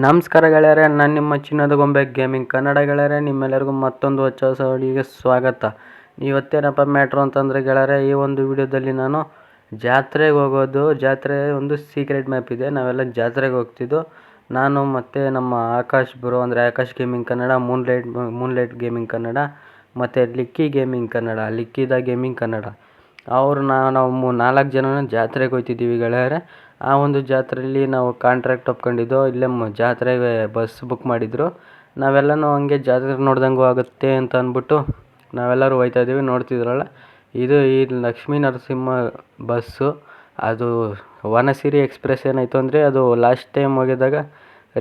ನಮಸ್ಕಾರ ಗೆಳೆಯರೆ, ನಾನು ನಿಮ್ಮ ಚಿನ್ನದ ಗೊಂಬೆ ಗೇಮಿಂಗ್ ಕನ್ನಡ ಗೆಳೆಯರೆ. ನಿಮ್ಮೆಲ್ಲರಿಗೂ ಮತ್ತೊಂದು ಹೊಸ ವಿಡಿಯೋಗೆ ಸ್ವಾಗತ. ಇವತ್ತೇನಪ್ಪ ಮ್ಯಾಟ್ರು ಅಂತಂದರೆ ಗೆಳೆಯರೆ, ಈ ಒಂದು ವಿಡಿಯೋದಲ್ಲಿ ನಾನು ಜಾತ್ರೆಗೆ ಹೋಗೋದು, ಜಾತ್ರೆ ಒಂದು ಸೀಕ್ರೆಟ್ ಮ್ಯಾಪ್ ಇದೆ. ನಾವೆಲ್ಲ ಜಾತ್ರೆಗೆ ಹೋಗ್ತಿದ್ದು, ನಾನು ಮತ್ತು ನಮ್ಮ ಆಕಾಶ್ ಬ್ರೋ, ಅಂದರೆ Akash gaming Kannada, moonlight gaming Kannada, ಮತ್ತು ಲಿಕ್ಕಿ ಗೇಮಿಂಗ್ ಕನ್ನಡ, ಲಿಕ್ಕಿದ ಗೇಮಿಂಗ್ ಕನ್ನಡ, ಅವರು ನಾವು 4 ಜನ ಜಾತ್ರೆಗೆ ಹೋಗ್ತಿದ್ದೀವಿ ಗೆಳೆಯರೆ. ಆ ಒಂದು ಜಾತ್ರೆಯಲ್ಲಿ ನಾವು ಕಾಂಟ್ರಾಕ್ಟ್ ಒಪ್ಕೊಂಡಿದ್ದು. ಇಲ್ಲೇ ಜಾತ್ರೆಗೆ ಬಸ್ ಬುಕ್ ಮಾಡಿದ್ರು. ನಾವೆಲ್ಲನೂ ಹಂಗೆ ಜಾತ್ರೆ ನೋಡ್ದಂಗೂ ಆಗುತ್ತೆ ಅಂತ ಅಂದ್ಬಿಟ್ಟು ನಾವೆಲ್ಲರೂ ಹೋಗ್ತಾ ಇದ್ದೀವಿ. ನೋಡ್ತಿದ್ರಲ್ಲ, ಇದು ಈ ಲಕ್ಷ್ಮೀ ನರಸಿಂಹ ಬಸ್ಸು. ಅದು ವನಸಿರಿ ಎಕ್ಸ್ಪ್ರೆಸ್ ಏನಾಯಿತು ಅಂದರೆ, ಅದು ಲಾಸ್ಟ್ ಟೈಮ್ ಹೋಗಿದ್ದಾಗ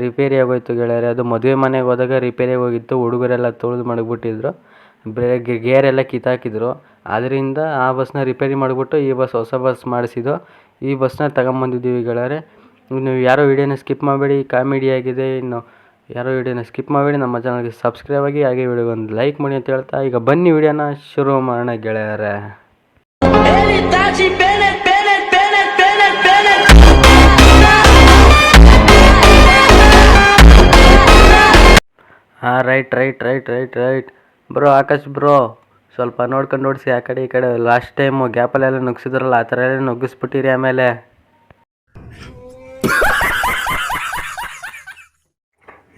ರಿಪೇರಿ ಆಗೋಯ್ತು ಗೆಳೆಯರೆ. ಅದು ಮದುವೆ ಮನೆಗೆ ಹೋದಾಗ ರಿಪೇರಿ ಹೋಗಿತ್ತು. ಹುಡುಗರೆಲ್ಲ ತುಳಿದು ಮಡಗ್ಬಿಟ್ಟಿದ್ರು, ಗೇರೆಲ್ಲ ಕಿತ್ತಾಕಿದ್ರು. ಆದ್ದರಿಂದ ಆ ಬಸ್ನ ರಿಪೇರಿ ಮಾಡಿಬಿಟ್ಟು ಈ ಹೊಸ ಬಸ್ ಮಾಡಿಸಿದ್ದು. ಈ ಬಸ್ನ ತಗೊಂಬಂದಿದ್ದೀವಿ ಗೆಳೆಯರೆ. ನೀವು ಯಾರೋ ವೀಡಿಯೋನ ಸ್ಕಿಪ್ ಮಾಡಬೇಡಿ, ಕಾಮಿಡಿ ಆಗಿದೆ. ಇನ್ನು ಯಾರೋ ವೀಡಿಯೋನ ಸ್ಕಿಪ್ ಮಾಡಬೇಡಿ, ನಮ್ಮ ಚಾನಲ್ಗೆ ಸಬ್ಸ್ಕ್ರೈಬ್ ಆಗಿ, ಹಾಗೆ ವಿಡಿಯೋಗೆ ಒಂದು ಲೈಕ್ ಮಾಡಿ ಅಂತ ಹೇಳ್ತಾ ಈಗ ಬನ್ನಿ ವಿಡಿಯೋನ ಶುರು ಮಾಡೋಣ ಗೆಳೆಯರೆ. ಹಾಂ, ರೈಟ್ ಬ್ರೋ. ಆಕಾಶ್ ಬ್ರೋ, ಸ್ವಲ್ಪ ನೋಡ್ಕೊಂಡು ಓಡಿಸಿ ಆ ಕಡೆ ಈ ಕಡೆ. ಲಾಸ್ಟ್ ಟೈಮು ಗ್ಯಾಪಲ್ಲೆಲ್ಲ ನುಗ್ಸಿದ್ರಲ್ಲ, ಆ ಥರ ಎಲ್ಲ ನುಗ್ಗಿಸ್ಬಿಟ್ಟಿರಿ ಆಮೇಲೆ.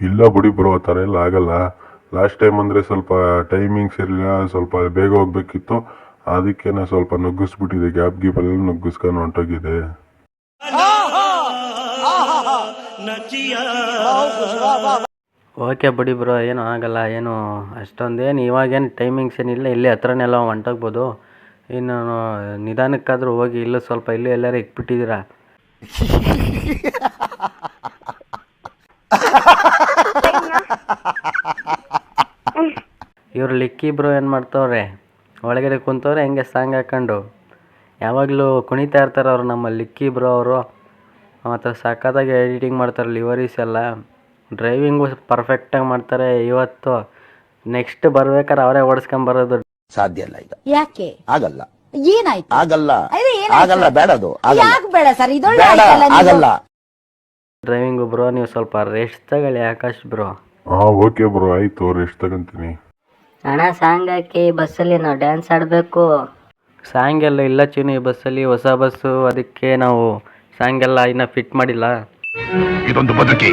ಇಲ್ಲ ಬಿಡಿ ಬ್ರೋ, ಆ ಥರ ಎಲ್ಲ ಆಗಲ್ಲ. ಲಾಸ್ಟ್ ಟೈಮ್ ಅಂದರೆ ಸ್ವಲ್ಪ ಟೈಮಿಂಗ್ಸ್ ಇರಲಿಲ್ಲ, ಸ್ವಲ್ಪ ಬೇಗ ಹೋಗ್ಬೇಕಿತ್ತು. ಅದಕ್ಕೇನೆ ಸ್ವಲ್ಪ ನುಗ್ಗಿಸ್ಬಿಟ್ಟಿದೆ, ಗೀಪಲ್ಲೆಲ್ಲ ನುಗ್ಗಿಸ್ಕೊಂಡು ಹೊಂಟೋಗಿದೆ. ಓಕೆ ಬಿಡಿ ಬ್ರೋ, ಏನೂ ಆಗಲ್ಲ. ಏನು ಅಷ್ಟೊಂದೇನು ಇವಾಗೇನು ಟೈಮಿಂಗ್ಸ್ ಏನಿಲ್ಲ, ಇಲ್ಲೇ ಹತ್ರನೆಲ್ಲ ಹೊಂಟೋಗ್ಬೋದು. ಇನ್ನು ನಿಧಾನಕ್ಕಾದರೂ ಹೋಗಿ. ಇಲ್ಲೂ ಸ್ವಲ್ಪ ಇಲ್ಲೂ ಎಲ್ಲರೂ ಇಕ್ಬಿಟ್ಟಿದ್ದೀರಾ. ಇವ್ರು ಲಿಕ್ಕಿ ಬ್ರೋ ಏನು ಮಾಡ್ತವ್ರೆ, ಒಳಗಡೆ ಕುಂತವ್ರೆ ಹೆಂಗೆ ಸಾಂಗ್ ಹಾಕೊಂಡು. ಯಾವಾಗಲೂ ಕುಣಿತಾ ಇರ್ತಾರೆ ಅವರು, ನಮ್ಮ ಲಿಕ್ಕಿ ಬ್ರೋ ಅವರು. ಮತ್ತು ಸಖತ್ತಾಗಿ ಎಡಿಟಿಂಗ್ ಮಾಡ್ತಾರೆ, ಲಿವರೀಸ್ ಎಲ್ಲ. ಡ್ರೈವಿಂಗು ಪರ್ಫೆಕ್ಟಾಗಿ ಮಾಡ್ತಾರೆ. ಇವತ್ತು ನೆಕ್ಸ್ಟ್ ಬರ್ಬೇಕಾದ್ರೆ ಅವರೇ ಓಡಿಸ್ಕೊಂಬರೋದು. ಸಾಧ್ಯ ಇಲ್ಲ ಈಗ. ಯಾಕೆ ಆಗಲ್ಲ? ಏನಾಯ್ತು? ಆಗಲ್ಲ, ಆಗಲ್ಲ, ಬೇಡ, ಅದು ಯಾಕೆ ಬೇಡ ಸರ್? ಇದೊಳ್ಳೆ ಆಗಲ್ಲ ಡ್ರೈವಿಂಗು ಬ್ರೋ. ನೀವು ಸ್ವಲ್ಪ ರೆಸ್ಟ್ ತಗೊಳ್ಳಿ ಆಕಾಶ್ ಬ್ರೋ. ಓಕೆ ಬ್ರೋ, ಆಯಿತು, ರೆಸ್ಟ್ ತಗೊಂತೀನಿ. ಅಣ್ಣ, ಸಾಂಗ್ ಹಾಕಿ ಬಸ್ಸಲ್ಲಿ ನಾವು ಡ್ಯಾನ್ಸ್ ಆಡಬೇಕು. ಸಾಂಗ್ ಎಲ್ಲ ಇಲ್ಲ ಚಿನ್ನು, ಈ ಬಸ್ಸಲ್ಲಿ ಹೊಸ ಬಸ್ಸು, ಅದಕ್ಕೆ ನಾವು ಸಾಂಗ್ ಎಲ್ಲ ಇನ್ನು ಫಿಟ್ ಮಾಡಿಲ್ಲ. ಇದೊಂದು ಬದುಕಿ,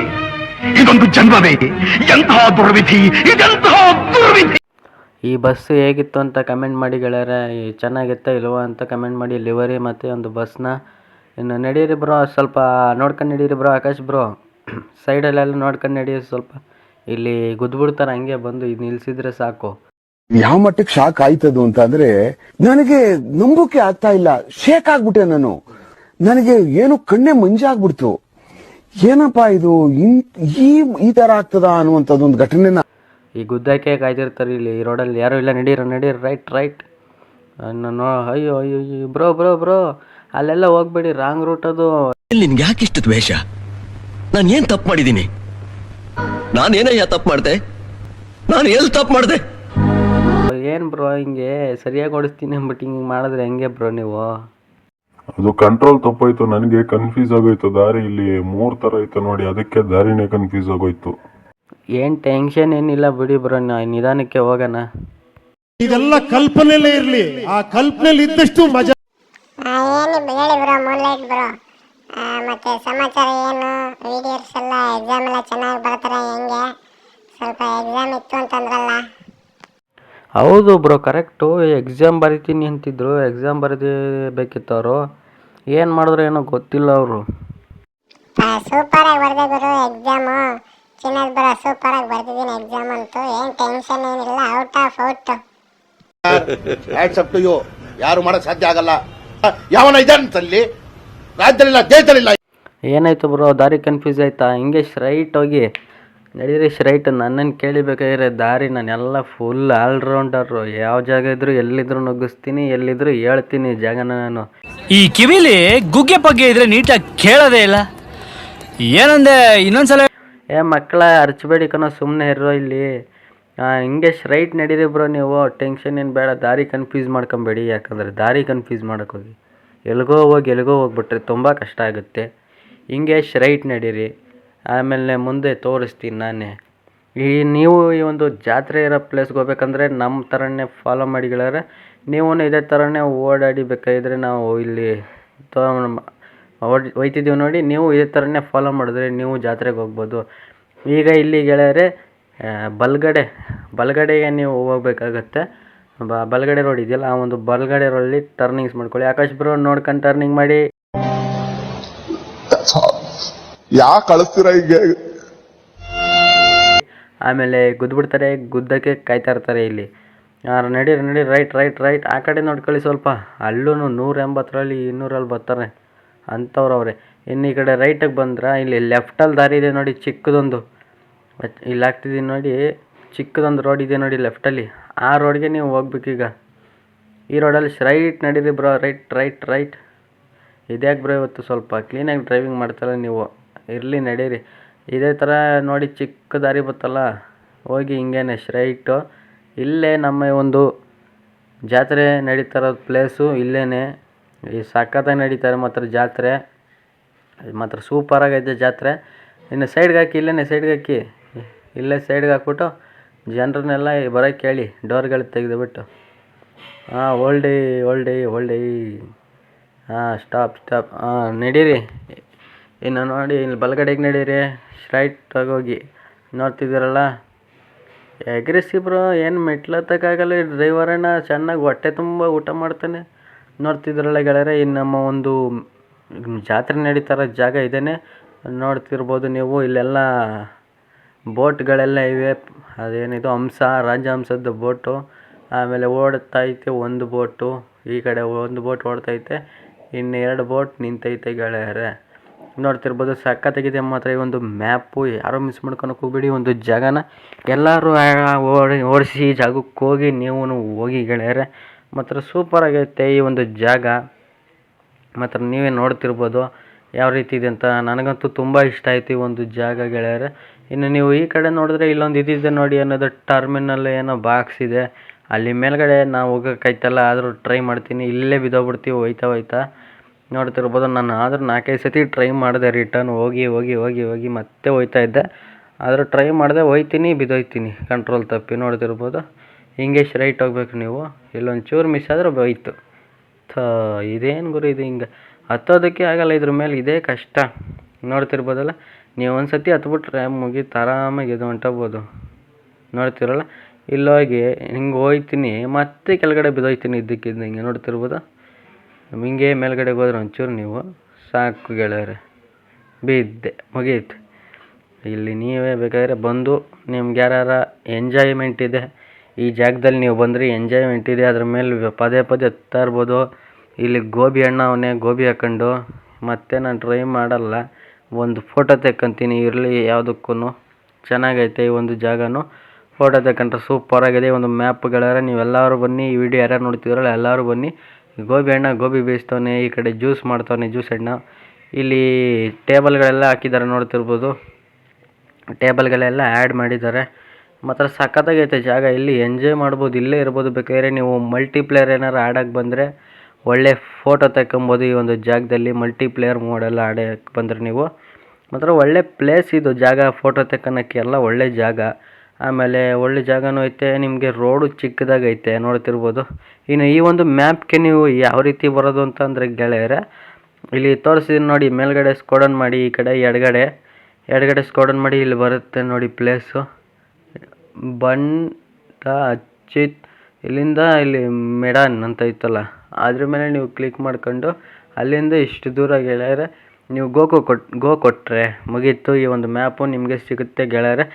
ಇದೊಂದು ಜನ್ಮವೇ, ಎಂತಹ ದುರ್ವಿಧಿ, ಇದೆಂತಹ ದುರ್ವಿಧಿ. ಈ ಬಸ್ಸು ಹೇಗಿತ್ತು ಅಂತ ಕಮೆಂಟ್ ಮಾಡಿ ಗೆಳೆಯರೆ. ಚೆನ್ನಾಗಿತ್ತ ಇಲ್ವೋ ಅಂತ ಕಮೆಂಟ್ ಮಾಡಿ. ಲಿವರಿ ಮತ್ತು ಒಂದು ಬಸ್ನ ಇನ್ನು ನಡೀರಿ ಬ್ರೋ, ಸ್ವಲ್ಪ ನೋಡ್ಕೊಂಡು ನಡೀರಿ ಬ್ರೋ. ಆಕಾಶ್ ಬ್ರೋ, ಸೈಡಲ್ಲೆಲ್ಲ ನೋಡ್ಕೊಂಡು ನಡೀರಿ ಸ್ವಲ್ಪ. ಇಲ್ಲಿ ಗುದ್ಬಿಡ್ತಾರೆ, ಹಂಗೆ ಬಂದು ಇದು ನಿಲ್ಸಿದ್ರೆ ಸಾಕು. ಯಾವ ಮಟ್ಟಕ್ಕೆ ಶಾಕ್ ಆಯ್ತದು ಅಂತ ಅಂದ್ರೆ, ನನಗೆ ನಂಬೋಕೆ ಆಗ್ತಾ ಇಲ್ಲ. ಶೇಕ್ ಆಗ್ಬಿಟ್ಟೆ ನಾನು. ನನಗೆ ಏನು ಕಣ್ಣೆ ಮಂಜಾಗ್ಬಿಡ್ತು. ಏನಪ್ಪಾ ಇದು, ಈ ತರ ಆಗ್ತದ ಅನ್ನುವಂಥದ್ದೊಂದು ಘಟನೆನ ಈ ಗುದ್ದಕ್ಕೆ ಕಾಯ್ದಿರ್ತಾರೆ ಇಲ್ಲಿ ಈ ರೋಡಲ್ಲಿ. ಯಾರು ಇಲ್ಲ, ನಡೀರಿ. ರೈಟ್. ಅಯ್ಯೋ ಬ್ರೋ, ಅಲ್ಲೆಲ್ಲ ಹೋಗ್ಬೇಡಿ, ರಾಂಗ್ ರೂಟ್ ಅದು. ನಿನ್ಗೆ ಯಾಕೆ ಇಷ್ಟು ದ್ವೇಷ? ನಾನು ಏನ್ ತಪ್ಪು ಮಾಡಿದ್ದೀನಿ? ನಾನೇನಯ್ಯ ತಪ್ಪು ಮಾಡಿದೆ? ನಾನು ಎಲ್ಲಿ ತಪ್ಪು ಮಾಡಿದೆ? ಏನು ಬ್ರೋ, ಹಿಂಗೆ ಸರಿಯಾಗಿ ಓಡಿಸ್ತೀನಿ ಅಂದ್ಬಿಟ್ಟು ಹಿಂಗೆ ಮಾಡಿದ್ರೆ ಹೆಂಗೆ ಬ್ರೋ ನೀವು? ಅದು ಕಂಟ್ರೋಲ್ ತಪ್ಪೋಯ್ತು, ನನಗೆ ಕನ್ಫ್ಯೂಸ್ ಆಗೋಯ್ತು. ದಾರಿ ಇಲ್ಲಿ 3 ಥರ ಐತೆ ನೋಡಿ, ಅದಕ್ಕೆ ದಾರಿನೇ ಕನ್ಫ್ಯೂಸ್ ಆಗೋಯ್ತು. ಏನು ಟೆನ್ಷನ್ ಏನಿಲ್ಲ ಬಿಡಿ ಬ್ರೋ, ನಿಧಾನಕ್ಕೆ ಹೋಗೋಣ. ಇದೆಲ್ಲ ಕಲ್ಪನೆಲೇ ಇರ್ಲಿ, ಆ ಕಲ್ಪನೆಲಿ ಇದ್ದಷ್ಟು ಮಜಾ. ಹೇಳಿ ಬ್ರೋ, ಮೂನ್ಲೈಟ್ ಬ್ರೋ. ಮತ್ತೆ ಸಮಾಚಾರ ಏನು? ವಿಡಿಯೋಸ್ ಎಲ್ಲ, ಎಕ್ಸಾಮ್ ಎಲ್ಲ ಚೆನ್ನಾಗಿ ಬರ್ತಾರೆ ಹೆಂಗೆ? ಸ್ವಲ್ಪ ಎಕ್ಸಾಮ್ ಇತ್ತು ಅಂತಂದ್ರಲ್ಲ. ಹೌದು ಬ್ರೋ, ಕರೆಕ್ಟು. ಎಕ್ಸಾಮ್ ಬರಿತೀನಿ ಅಂತಿದ್ರು. ಎಕ್ಸಾಮ್ ಬರೀಬೇಕಿತ್ತು ಅವರು. ಏನು ಮಾಡಿದ್ರು ಏನೋ ಗೊತ್ತಿಲ್ಲ ಅವರು. ಸೂಪರಾಗಿ ಬರ್ದೆ ಗುರು ಎಕ್ಸಾಮು. ಚಿನ್ನದ ಬ್ರೋ, ಸೂಪರಾಗಿ ಬರ್ತಿದ್ದೀನಿ ಎಕ್ಸಾಮ್ ಅಂತೂ. ಏನು ಟೆನ್ಷನ್ ಏನಿಲ್ಲ, out of out. Hats up to you. ಯಾರು ಮಾಡಕ್ ಸಾಧ್ಯ ಆಗಲ್ಲ. ಯಾವನ ಇದ್ದಾನಂತಲ್ಲಿ ರಾಜ್ಯದಲ್ಲಿಲ್ಲ, ದೇಶದಲ್ಲಿಲ್ಲ. ಏನಾಯ್ತು ಬ್ರೋ, ದಾರಿ ಕನ್ಫ್ಯೂಸ್ ಆಯ್ತಾ? ಹಿಂಗೆ ಸ್ಟ್ರೈಟ್ ಹೋಗಿ ನಡೀರಿ, ಸ್ಟ್ರೈಟ್. ನನ್ನನ್ನು ಕೇಳಿಬೇಕಾಗಿರೋ ದಾರಿ, ನಾನೆಲ್ಲ ಫುಲ್ ಆಲ್ರೌಂಡರು. ಯಾವ ಜಾಗ ಇದ್ರು, ಎಲ್ಲಿದ್ರು ನುಗ್ಗಿಸ್ತೀನಿ, ಎಲ್ಲಿದ್ರು ಹೇಳ್ತೀನಿ ಜಾಗನ ನಾನು. ಈ ಕಿವಿಲಿ ಗುಗ್ಗೆ ಪಗ್ಗೆ ಇದ್ರೆ ನೀಟಾಗಿ ಕೇಳೋದೇ ಇಲ್ಲ. ಏನಂದೆ ಇನ್ನೊಂದ್ಸಲ? ಮಕ್ಕಳ ಅರ್ಚಬೇಡಿ ಕಣೋ, ಸುಮ್ಮನೆ ಇರೋ ಇಲ್ಲಿ. ಹಿಂಗೆ ಸ್ಟ್ರೈಟ್ ನಡೀರಿ ಬ್ರೋ ನೀವು. ಟೆನ್ಷನ್ ಏನು ಬೇಡ, ದಾರಿ ಕನ್ಫ್ಯೂಸ್ ಮಾಡ್ಕೊಬೇಡಿ. ಯಾಕಂದರೆ ದಾರಿ ಕನ್ಫ್ಯೂಸ್ ಮಾಡೋಕ್ಕೋಗಿ ಎಲ್ಲಿಗೋ ಹೋಗ್ಬಿಟ್ರೆ ತುಂಬ ಕಷ್ಟ ಆಗುತ್ತೆ. ಹಿಂಗೆ ಸ್ಟ್ರೈಟ್ ನಡೀರಿ. ಆಮೇಲೆ ಮುಂದೆ ತೋರಿಸ್ತೀನಿ ನಾನೇ. ನೀವು ಈ ಒಂದು ಜಾತ್ರೆ ಇರೋ ಪ್ಲೇಸ್ಗೆ ಹೋಗ್ಬೇಕಂದ್ರೆ ನಮ್ಮ ಥರನೇ ಫಾಲೋ ಮಾಡಿ ಗೆಳೆಯರೆ. ನೀವು ಇದೇ ಥರನೇ ಓಡಾಡಿ ಬೇಕಾಗಿದ್ರೆ ನಾವು ಇಲ್ಲಿ ಹೋಯ್ತಿದ್ದೀವಿ ನೋಡಿ, ನೀವು ಇದೇ ಥರನೇ ಫಾಲೋ ಮಾಡಿದ್ರೆ ನೀವು ಜಾತ್ರೆಗೆ ಹೋಗ್ಬೋದು. ಈಗ ಇಲ್ಲಿ ಗೆಳೆಯರೆ ಬಲಗಡೆಗೆ ನೀವು ಹೋಗ್ಬೇಕಾಗತ್ತೆ. ಬಲಗಡೆ ರೋಡ್ ಇದೆಯಲ್ಲ, ಆ ಒಂದು ಬಲಗಡೆ ರೋಡಲ್ಲಿ ಟರ್ನಿಂಗ್ಸ್ ಮಾಡ್ಕೊಳ್ಳಿ. ಆಕಾಶ್ ಬ್ರೋ ನೋಡ್ಕೊಂಡು ಟರ್ನಿಂಗ್ ಮಾಡಿ. ಯಾಕೆ ಕಳಿಸ್ತೀರಾ ಹೀಗೆ? ಆಮೇಲೆ ಗುದ್ಬಿಡ್ತಾರೆ, ಗುದ್ದಕ್ಕೆ ಕಾಯ್ತಾ ಇರ್ತಾರೆ ಇಲ್ಲಿ. ನಡೀರಿ ರೈಟ್ ಆ ಕಡೆ ನೋಡ್ಕೊಳ್ಳಿ ಸ್ವಲ್ಪ. ಅಲ್ಲೂ 180ರಲ್ಲಿ 200ರಲ್ಲಿ ಬರ್ತಾರೆ ಅಂಥವ್ರವ್ರೆ. ಇನ್ನು ಈ ಕಡೆ ರೈಟಿಗೆ ಬಂದ್ರೆ ಇಲ್ಲಿ ಲೆಫ್ಟಲ್ಲಿ ದಾರಿ ಇದೆ ನೋಡಿ, ಚಿಕ್ಕದೊಂದು ಇಲ್ಲಿ ಹಾಕ್ತಿದ್ದೀನಿ ನೋಡಿ, ಚಿಕ್ಕದೊಂದು ರೋಡ್ ಇದೆ ನೋಡಿ ಲೆಫ್ಟಲ್ಲಿ. ಆ ರೋಡ್ಗೆ ನೀವು ಹೋಗ್ಬೇಕೀಗ. ಈ ರೋಡಲ್ಲಿ ಸ್ಟ್ರೈಟ್ ನಡೀರಿ ಬ್ರೋ, ರೈಟ್. ಇದ್ಯಾಕೆ ಬ್ರೋ ಇವತ್ತು ಸ್ವಲ್ಪ ಕ್ಲೀನಾಗಿ ಡ್ರೈವಿಂಗ್ ಮಾಡ್ತಾರ ನೀವು? ಇರಲಿ ನಡೀರಿ. ಇದೇ ಥರ ನೋಡಿ ಚಿಕ್ಕ ದಾರಿ ಬತ್ತಲ್ಲ, ಹೋಗಿ ಹಿಂಗೇನೆ ಸ್ಟ್ರೈಟು. ಇಲ್ಲೇ ನಮ್ಮ ಒಂದು ಜಾತ್ರೆ ನಡೀತಾ ಇರೋದು ಪ್ಲೇಸು ಇಲ್ಲೇ. ಈ ಸಖತ್ತಾಗಿ ನಡೀತಾರೆ ಮಾತ್ರ ಜಾತ್ರೆ, ಮಾತ್ರ ಸೂಪರಾಗೈತೆ ಜಾತ್ರೆ. ಇನ್ನು ಸೈಡ್ಗೆ ಹಾಕಿ, ಇಲ್ಲೇ ಸೈಡ್ಗೆ ಹಾಕ್ಬಿಟ್ಟು ಜನರನ್ನೆಲ್ಲ ಬರೋಕ್ಕೆ ಹೇಳಿ, ಡೋರ್ಗಳು ತೆಗೆದುಬಿಟ್ಟು. ಹೋಲ್ಡಿ. ಸ್ಟಾಪ್. ನಡೀರಿ. ಇನ್ನು ನೋಡಿ, ಇಲ್ಲಿ ಬಲಗಡೆಗೆ ನಡೀರಿ, ಸ್ಟ್ರೈಟಾಗಿ ಹೋಗಿ. ನೋಡ್ತಿದ್ದೀರಲ್ಲ, ಎಗ್ರೆಸಿ ಬ್ರೋ, ಏನು ಮೆಟ್ಲತ್ತಕ್ಕಾಗಲ್ಲ. ಈ ಡ್ರೈವರನ್ನ ಚೆನ್ನಾಗಿ ಹೊಟ್ಟೆ ತುಂಬ ಊಟ ಮಾಡ್ತಾನೆ. ನೋಡ್ತಿದ್ದೀರಲ್ಲ ಗೆಳೆಯರೆ, ಇನ್ನು ನಮ್ಮ ಒಂದು ಜಾತ್ರೆ ನಡೀತಾರ ಜಾಗ ಇದೇನೆ. ನೋಡ್ತಿರ್ಬೋದು ನೀವು, ಇಲ್ಲೆಲ್ಲ ಬೋಟ್ಗಳೆಲ್ಲ ಇವೆ. ಅದೇನಿದು ರಾಜಹಂಸದ ಬೋಟು. ಆಮೇಲೆ ಓಡ್ತೈತೆ ಒಂದು ಬೋಟು, ಈ ಕಡೆ ಒಂದು ಬೋಟ್ ಓಡ್ತೈತೆ, ಇನ್ನು 2 ಬೋಟ್ ನಿಂತೈತೆ ಗೆಳೆಯರೆ. ನೋಡ್ತಿರ್ಬೋದು, ಸಖತ್ತಾಗಿದೆ ಮಾತ್ರ ಈ ಒಂದು ಮ್ಯಾಪು. ಯಾರೂ ಮಿಸ್ ಮಾಡ್ಕೊಳಕ್ಕೆ ಹೋಗ್ಬೇಡಿ. ಒಂದು ಜಾಗನ ಎಲ್ಲರೂ ಓಡಿಸಿ ಜಾಗಕ್ಕೆ ಹೋಗಿ ನೀವು ಹೋಗಿ ಗೆಳೆಯರೆ. ಮಾತ್ರ ಸೂಪರಾಗೈತೆ ಈ ಒಂದು ಜಾಗ. ಮಾತ್ರ ನೀವೇ ನೋಡ್ತಿರ್ಬೋದು ಯಾವ ರೀತಿ ಇದೆ ಅಂತ. ನನಗಂತೂ ತುಂಬ ಇಷ್ಟ ಆಯ್ತು ಈ ಒಂದು ಜಾಗ ಗೆಳೆಯರೆ. ಇನ್ನು ನೀವು ಈ ಕಡೆ ನೋಡಿದ್ರೆ ಇಲ್ಲೊಂದು ಇದಿದೆ ನೋಡಿ, ಅನ್ನೋದು ಟರ್ಮಿನಲ್ ಏನೋ ಬಾಕ್ಸ್ ಇದೆ. ಅಲ್ಲಿ ಮೇಲ್ಗಡೆ ನಾವು ಹೋಗೋಕ್ಕಾಯ್ತಲ್ಲ, ಆದರೂ ಟ್ರೈ ಮಾಡ್ತೀನಿ. ಇಲ್ಲೇ ಬಿದ್ದೋಗ್ಬಿಡ್ತೀವಿ ಹೋಯ್ತಾ. ನೋಡ್ತಿರ್ಬೋದು, ನಾನು ಆದರೂ 4-5 ಸತಿ ಟ್ರೈ ಮಾಡಿದೆ ರಿಟರ್ನ್ ಹೋಗಿ ಮತ್ತೆ ಹೋಯ್ತಾ ಇದ್ದೆ. ಆದರೂ ಟ್ರೈ ಮಾಡಿದೆ, ಬಿದ್ದೋಯ್ತೀನಿ ಕಂಟ್ರೋಲ್ ತಪ್ಪಿ. ನೋಡ್ತಿರ್ಬೋದು, ಹಿಂಗೆ ಸ್ಟ್ರೈಟ್ ಹೋಗ್ಬೇಕು ನೀವು. ಇಲ್ಲೊಂದು ಚೂರು ಮಿಸ್ ಆದರೆ ಹೋಯ್ತು. ಇದೇನು ಗುರು ಇದು, ಹಿಂಗೆ ಹತ್ತೋದಕ್ಕೆ ಆಗಲ್ಲ ಇದ್ರ ಮೇಲೆ, ಇದೇ ಕಷ್ಟ. ನೋಡ್ತಿರ್ಬೋದಲ್ಲ, ನೀವು ಒಂದು ಸತಿ ಹತ್ಬಿಟ್ರೆ ಮುಗೀತು, ಆರಾಮಾಗಿ ಎದ್ದು ಹೊಂಟೋಗ್ಬೋದು. ನೋಡ್ತಿರಲ್ಲ, ಇಲ್ಲೋಗಿ ಹಿಂಗೆ ಹೋಯ್ತೀನಿ, ಮತ್ತೆ ಕೆಳಗಡೆ ಬಿದ್ದೋಯ್ತೀನಿ ಇದ್ದಕ್ಕಿದ್ದಂಗೆ. ನೋಡ್ತಿರ್ಬೋದು, ಹಿಂಗೆ ಮೇಲ್ಗಡೆಗೆ ಹೋದ್ರೆ ಒಂಚೂರು ನೀವು ಸಾಕು ಗೆಳೆಯರೆ, ಬಿದ್ದೆ, ಮುಗೀತು. ಇಲ್ಲಿ ನೀವೇ ಬೇಕಾದರೆ ಬಂದು, ನಿಮ್ಗೆ ಯಾರು ಎಂಜಾಯ್ಮೆಂಟ್ ಇದೆ ಈ ಜಾಗದಲ್ಲಿ ನೀವು ಬಂದರೆ, ಎಂಜಾಯ್ಮೆಂಟ್ ಇದೆ. ಅದ್ರ ಮೇಲೆ ಪದೇ ಹತ್ತಾ ಇರ್ಬೋದು. ಇಲ್ಲಿ ಗೋಬಿ ಹಣ್ಣು ಅವನೇ, ಗೋಬಿ ಹಾಕೊಂಡು ಮತ್ತೆ ನಾನು ಟ್ರೈ ಮಾಡಲ್ಲ, ಒಂದು ಫೋಟೋ ತೆಕ್ಕಂತೀನಿ ಇರಲಿ ಯಾವುದಕ್ಕೂ. ಚೆನ್ನಾಗೈತೆ ಈ ಒಂದು ಜಾಗನೂ. ಫೋಟೋ ತೆಕ್ಕಂಡ್ರೆ ಸೂಪರಾಗಿದೆ ಒಂದು ಮ್ಯಾಪ್ಗಳಾರೆ. ನೀವೆಲ್ಲರೂ ಬನ್ನಿ, ಈ ವಿಡಿಯೋ ಯಾರ್ಯಾರು ನೋಡ್ತಿದ್ರಲ್ಲ ಎಲ್ಲರೂ ಬನ್ನಿ. ಗೋಬಿ ಹಣ್ಣು ಗೋಬಿ ಬೇಯಿಸ್ತವನೆ, ಈ ಕಡೆ ಜ್ಯೂಸ್ ಮಾಡ್ತವನೆ, ಜ್ಯೂಸ್ ಹಣ್ಣು. ಇಲ್ಲಿ ಟೇಬಲ್ಗಳೆಲ್ಲ ಹಾಕಿದ್ದಾರೆ ನೋಡ್ತಿರ್ಬೋದು, ಟೇಬಲ್ಗಳೆಲ್ಲ ಆ್ಯಡ್ ಮಾಡಿದ್ದಾರೆ. ಮಾತ್ರ ಸಖತ್ತಾಗೈತೆ ಜಾಗ. ಇಲ್ಲಿ ಎಂಜಾಯ್ ಮಾಡ್ಬೋದು, ಇಲ್ಲೇ ಇರ್ಬೋದು. ಬೇಕಾದ್ರೆ ನೀವು ಮಲ್ಟಿಪ್ಲೇಯರ್ ಏನಾರು ಆಡೋಕ್ಕೆ ಬಂದರೆ ಒಳ್ಳೆ ಫೋಟೋ ತೆಕ್ಕೊಬೋದು ಈ ಒಂದು ಜಾಗದಲ್ಲಿ. ಮಲ್ಟಿಪ್ಲೇಯರ್ ಮೋಡೆಲ್ಲ ಆಡೋಕ್ಕೆ ಬಂದರೆ ನೀವು ಮಾತ್ರ ಒಳ್ಳೆ ಪ್ಲೇಸ್ ಇದು ಜಾಗ. ಫೋಟೋ ತೆಕ್ಕೊಳಕ್ಕೆ ಎಲ್ಲ ಒಳ್ಳೆ ಜಾಗ. ಆಮೇಲೆ ಒಳ್ಳೆ ಜಾಗನೂ ಐತೆ, ನಿಮಗೆ ರೋಡು ಚಿಕ್ಕದಾಗೈತೆ ನೋಡ್ತಿರ್ಬೋದು. ಇನ್ನು ಈ ಒಂದು ಮ್ಯಾಪ್ಗೆ ನೀವು ಯಾವ ರೀತಿ ಬರೋದು ಅಂತಂದರೆ ಗೆಳೆಯರೆ, ಇಲ್ಲಿ ತೋರಿಸಿದ್ದೀನಿ ನೋಡಿ, ಮೇಲ್ಗಡೆ ಸ್ಕೋಡನ್ ಮಾಡಿ, ಈ ಕಡೆ ಎಡಗಡೆ ಸ್ಕೋಡನ್ ಮಾಡಿ, ಇಲ್ಲಿ ಬರುತ್ತೆ ನೋಡಿ ಪ್ಲೇಸು ಅಚ್ಚಿತ್. ಇಲ್ಲಿಂದ ಇಲ್ಲಿ ಮೆಡಾನ್ ಅಂತ ಇತ್ತಲ್ಲ, ಅದ್ರ ಮೇಲೆ ನೀವು ಕ್ಲಿಕ್ ಮಾಡ್ಕೊಂಡು ಅಲ್ಲಿಂದ ಇಷ್ಟು ದೂರ ಗೆಳೆಯರೆ ನೀವು ಗೋ ಕೊಟ್ಟರೆ ಮುಗೀತು. ಈ ಒಂದು ಮ್ಯಾಪು ನಿಮಗೆ ಸಿಗುತ್ತೆ ಗೆಳೆಯರೆ.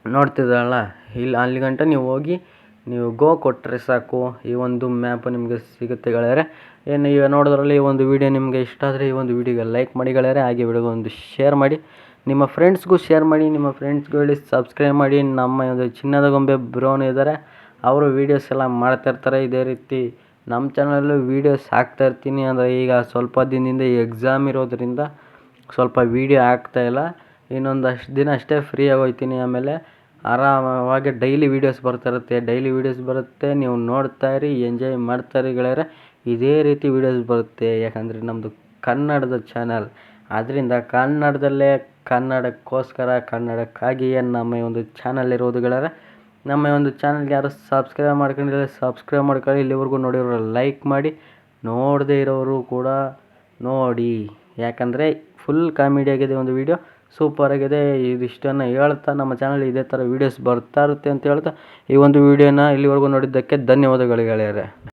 ನೋಡ್ತಿದ್ರಲ್ಲ, ಇಲ್ಲಿ ಅಲ್ಲಿ ಗಂಟ ನೀವು ಹೋಗಿ ನೀವು ಗೋ ಕೊಟ್ಟರೆ ಸಾಕು, ಈ ಒಂದು ಮ್ಯಾಪು ನಿಮಗೆ ಸಿಗುತ್ತೆ ಗೆಳೆಯರೆ. ಏನು ಈಗ ನೋಡೋದ್ರಲ್ಲಿ ಈ ಒಂದು ವಿಡಿಯೋ ನಿಮಗೆ ಇಷ್ಟ ಆದರೆ ಈ ಒಂದು ವಿಡಿಯೋಗೆ ಲೈಕ್ ಮಾಡಿ ಗೆಳೆಯರೆ. ಹಾಗೆ ವಿಡಿಯೋಗೆ ಒಂದು ಶೇರ್ ಮಾಡಿ, ನಿಮ್ಮ ಫ್ರೆಂಡ್ಸ್ಗೂ ಶೇರ್ ಮಾಡಿ, ನಿಮ್ಮ ಫ್ರೆಂಡ್ಸ್ಗೂ ಹೇಳಿ ಸಬ್ಸ್ಕ್ರೈಬ್ ಮಾಡಿ. ನಮ್ಮ ಒಂದು ಚಿನ್ನದ ಗೊಂಬೆ ಬ್ರೋನು ಇದ್ದಾರೆ, ಅವರು ವೀಡಿಯೋಸ್ ಎಲ್ಲ ಮಾಡ್ತಾಯಿರ್ತಾರೆ. ಇದೇ ರೀತಿ ನಮ್ಮ ಚಾನಲಲ್ಲೂ ವೀಡಿಯೋಸ್ ಹಾಕ್ತಾಯಿರ್ತೀನಿ. ಅಂದರೆ ಈಗ ಸ್ವಲ್ಪ ದಿನದಿಂದ ಎಕ್ಸಾಮ್ ಇರೋದರಿಂದ ಸ್ವಲ್ಪ ವೀಡಿಯೋ ಹಾಕ್ತಾಯಿಲ್ಲ. ಇನ್ನೊಂದಷ್ಟು ದಿನ ಅಷ್ಟೇ ಫ್ರೀ ಆಗೋಯ್ತೀನಿ. ಆಮೇಲೆ ಆರಾಮವಾಗಿ ಡೈಲಿ ವೀಡಿಯೋಸ್ ಬರುತ್ತೆ. ನೀವು ನೋಡ್ತಾಯಿರಿ, ಎಂಜಾಯ್ ಮಾಡ್ತಾಯಿರಿ ಗೆಳೆಯರೆ. ಇದೇ ರೀತಿ ವೀಡಿಯೋಸ್ ಬರುತ್ತೆ, ಯಾಕಂದರೆ ನಮ್ಮದು ಕನ್ನಡದ ಚಾನಲ್. ಆದ್ದರಿಂದ ಕನ್ನಡದಲ್ಲೇ ಕನ್ನಡಕ್ಕೋಸ್ಕರ ಕನ್ನಡಕ್ಕಾಗಿಯೇ ನಮ್ಮ ಈ ಒಂದು ಚಾನಲ್ ಇರೋದು ಗೆಳೆಯರೆ. ನಮ್ಮ ಈ ಒಂದು ಚಾನಲ್ಗೆ ಯಾರು ಸಬ್ಸ್ಕ್ರೈಬ್ ಮಾಡ್ಕೊಂಡಿಲ್ಲ ಸಬ್ಸ್ಕ್ರೈಬ್ ಮಾಡ್ಕೊಳ್ಳಿ. ಇಲ್ಲಿವರೆಗೂ ನೋಡಿರೋ ಲೈಕ್ ಮಾಡಿ, ನೋಡದೇ ಇರೋರು ಕೂಡ ನೋಡಿ. ಯಾಕಂದರೆ ಫುಲ್ ಕಾಮಿಡಿ ಆಗಿದೆ ಒಂದು ವಿಡಿಯೋ, ಸೂಪರ್ ಆಗಿದೆ. ಇದಿಷ್ಟನ್ನು ಹೇಳ್ತಾ ನಮ್ಮ ಚಾನಲ್ ಇದೇ ಥರ ವೀಡಿಯೋಸ್ ಬರ್ತಾ ಇರುತ್ತೆ ಅಂತ ಹೇಳ್ತಾ ಈ ಒಂದು ವಿಡಿಯೋನ ಇಲ್ಲಿವರೆಗೂ ನೋಡಿದ್ದಕ್ಕೆ ಧನ್ಯವಾದಗಳು ಗೆಳೆಯರೆ.